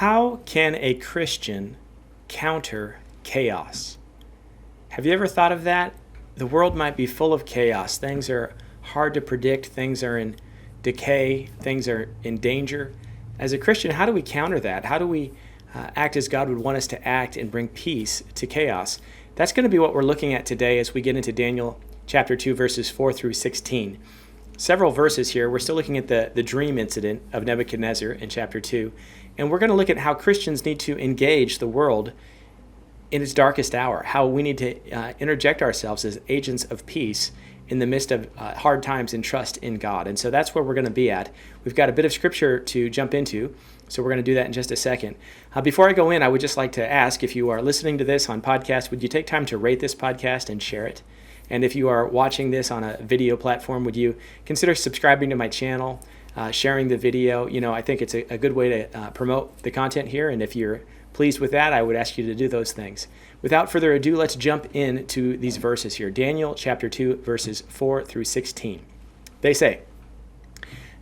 How can a Christian counter chaos? Have you ever thought of that? The world might be full of chaos. Things are hard to predict. Things are in decay. Things are in danger. As a Christian, how do we counter that? How do we act as God would want us to act and bring peace to chaos? That's going to be what we're looking at today as we get into Daniel chapter 2, verses 4 through 16. Several verses here. We're still looking at the dream incident of Nebuchadnezzar in chapter 2. And we're going to look at how Christians need to engage the world in its darkest hour, how we need to interject ourselves as agents of peace in the midst of hard times and trust in God. And so that's where we're going to be at. We've got a bit of scripture to jump into, so we're going to do that in just a second. Before I go in, I would just like to ask, if you are listening to this on podcast, would you take time to rate this podcast and share it? And if you are watching this on a video platform, would you consider subscribing to my channel, sharing the video? You know, I think it's a good way to promote the content here, and if you're pleased with that, I would ask you to do those things. Without further ado, let's jump into these verses here. Daniel chapter 2, verses 4 through 16. They say,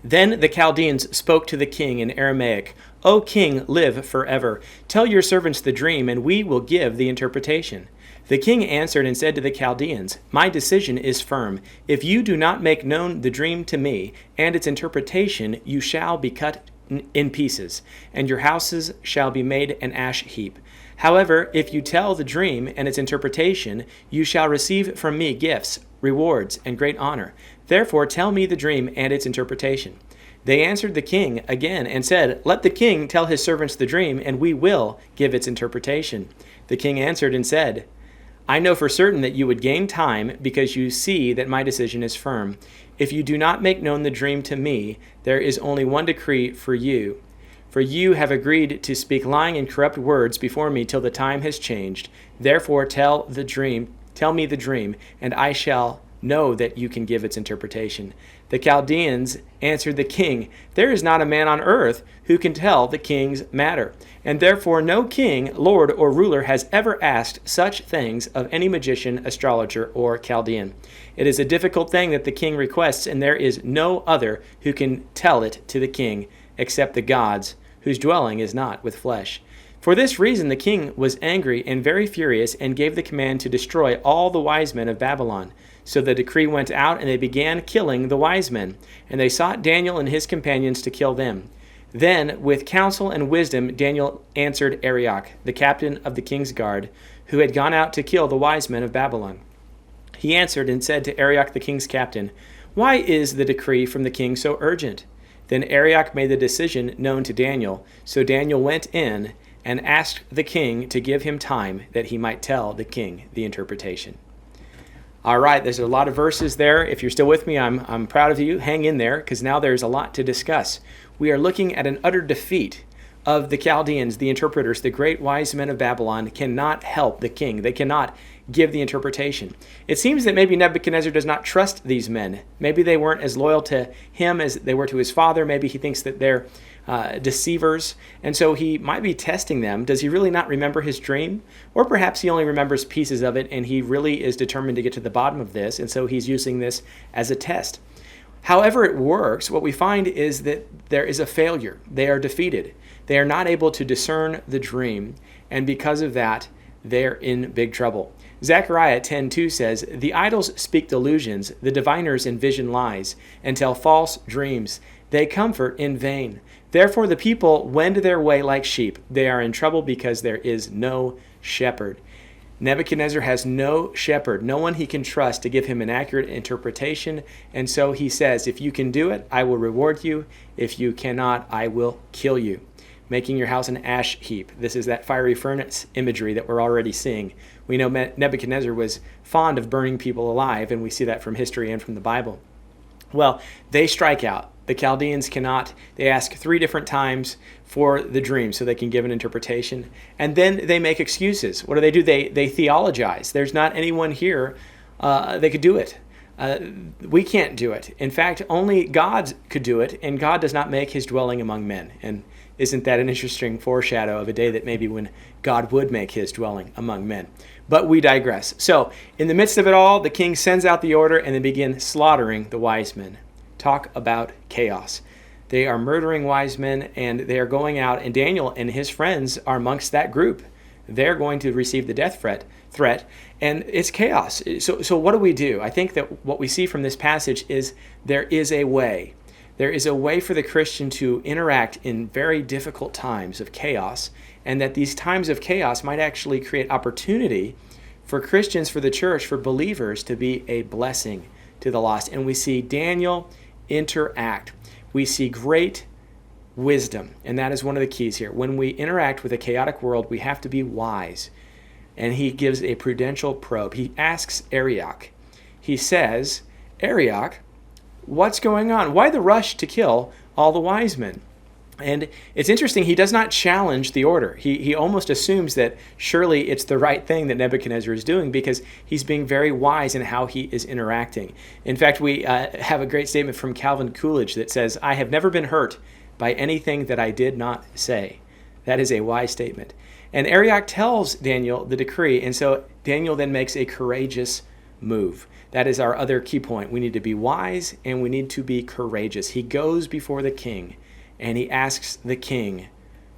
"Then the Chaldeans spoke to the king in Aramaic, 'O king, live forever. Tell your servants the dream, and we will give the interpretation.' The king answered and said to the Chaldeans, 'My decision is firm. If you do not make known the dream to me and its interpretation, you shall be cut in pieces, and your houses shall be made an ash heap. However, if you tell the dream and its interpretation, you shall receive from me gifts, rewards, and great honor. Therefore tell me the dream and its interpretation.' They answered the king again and said, 'Let the king tell his servants the dream, and we will give its interpretation.' The king answered and said, 'I know for certain that you would gain time because you see that my decision is firm. If you do not make known the dream to me, there is only one decree for you. For you have agreed to speak lying and corrupt words before me till the time has changed. Therefore tell me the dream, and I shall know that you can give its interpretation.' The Chaldeans answered the king, 'There is not a man on earth who can tell the king's matter, and therefore no king, lord, or ruler has ever asked such things of any magician, astrologer, or Chaldean. It is a difficult thing that the king requests, and there is no other who can tell it to the king, except the gods, whose dwelling is not with flesh.' For this reason the king was angry and very furious, and gave the command to destroy all the wise men of Babylon. So the decree went out, and they began killing the wise men, and they sought Daniel and his companions to kill them. Then, with counsel and wisdom, Daniel answered Arioch, the captain of the king's guard, who had gone out to kill the wise men of Babylon. He answered and said to Arioch the king's captain, 'Why is the decree from the king so urgent?' Then Arioch made the decision known to Daniel. So Daniel went in and asked the king to give him time that he might tell the king the interpretation." All right, there's a lot of verses there. If you're still with me, I'm proud of you. Hang in there, because now there's a lot to discuss. We are looking at an utter defeat of the Chaldeans, the interpreters. The great wise men of Babylon cannot help the king. They cannot give the interpretation. It seems that maybe Nebuchadnezzar does not trust these men. Maybe they weren't as loyal to him as they were to his father. Maybe he thinks that they're deceivers, and so he might be testing them. Does he really not remember his dream? Or perhaps he only remembers pieces of it, and he really is determined to get to the bottom of this, and so he's using this as a test. However it works, what we find is that there is a failure. They are defeated. They are not able to discern the dream, and because of that, they're in big trouble. Zechariah 10:2 says, "The idols speak delusions, the diviners envision lies, and tell false dreams. They comfort in vain. Therefore the people wend their way like sheep. They are in trouble because there is no shepherd." Nebuchadnezzar has no shepherd, no one he can trust to give him an accurate interpretation. And so he says, if you can do it, I will reward you. If you cannot, I will kill you, making your house an ash heap. This is that fiery furnace imagery that we're already seeing. We know Nebuchadnezzar was fond of burning people alive, and we see that from history and from the Bible. Well, they strike out. The Chaldeans cannot. They ask 3 different times for the dream so they can give an interpretation. And then they make excuses. What do? They theologize. There's not anyone here that could do it. We can't do it. In fact, only God could do it, and God does not make his dwelling among men. And isn't that an interesting foreshadow of a day that maybe when God would make his dwelling among men? But we digress. So, in the midst of it all, the king sends out the order, and they begin slaughtering the wise men. Talk about chaos. They are murdering wise men, and they are going out, and Daniel and his friends are amongst that group. They're going to receive the death threat, and it's chaos. So what do we do? I think that what we see from this passage is there is a way. There is a way for the Christian to interact in very difficult times of chaos, and that these times of chaos might actually create opportunity for Christians, for the church, for believers to be a blessing to the lost. And we see Daniel interact. We see great wisdom, and that is one of the keys here. When we interact with a chaotic world, we have to be wise. And he gives a prudential probe. He asks Arioch. He says, Arioch, what's going on? Why the rush to kill all the wise men? And it's interesting, he does not challenge the order. He almost assumes that surely it's the right thing that Nebuchadnezzar is doing, because he's being very wise in how he is interacting. In fact, we have a great statement from Calvin Coolidge that says, I have never been hurt by anything that I did not say. That is a wise statement. And Arioch tells Daniel the decree, and so Daniel then makes a courageous move. That is our other key point. We need to be wise, and we need to be courageous. He goes before the king, and he asks the king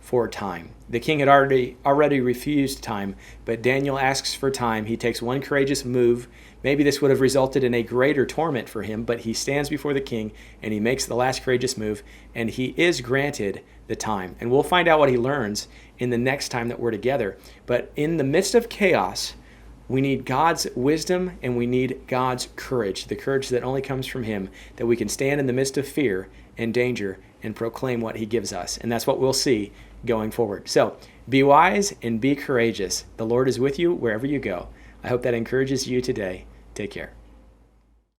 for time. The king had already refused time, but Daniel asks for time. He takes one courageous move. Maybe this would have resulted in a greater torment for him, but he stands before the king, and he makes the last courageous move, and he is granted the time. And we'll find out what he learns in the next time that we're together. But in the midst of chaos, we need God's wisdom, and we need God's courage, the courage that only comes from him, that we can stand in the midst of fear and danger and proclaim what he gives us. And that's what we'll see going forward. So be wise and be courageous. The Lord is with you wherever you go. I hope that encourages you today. Take care.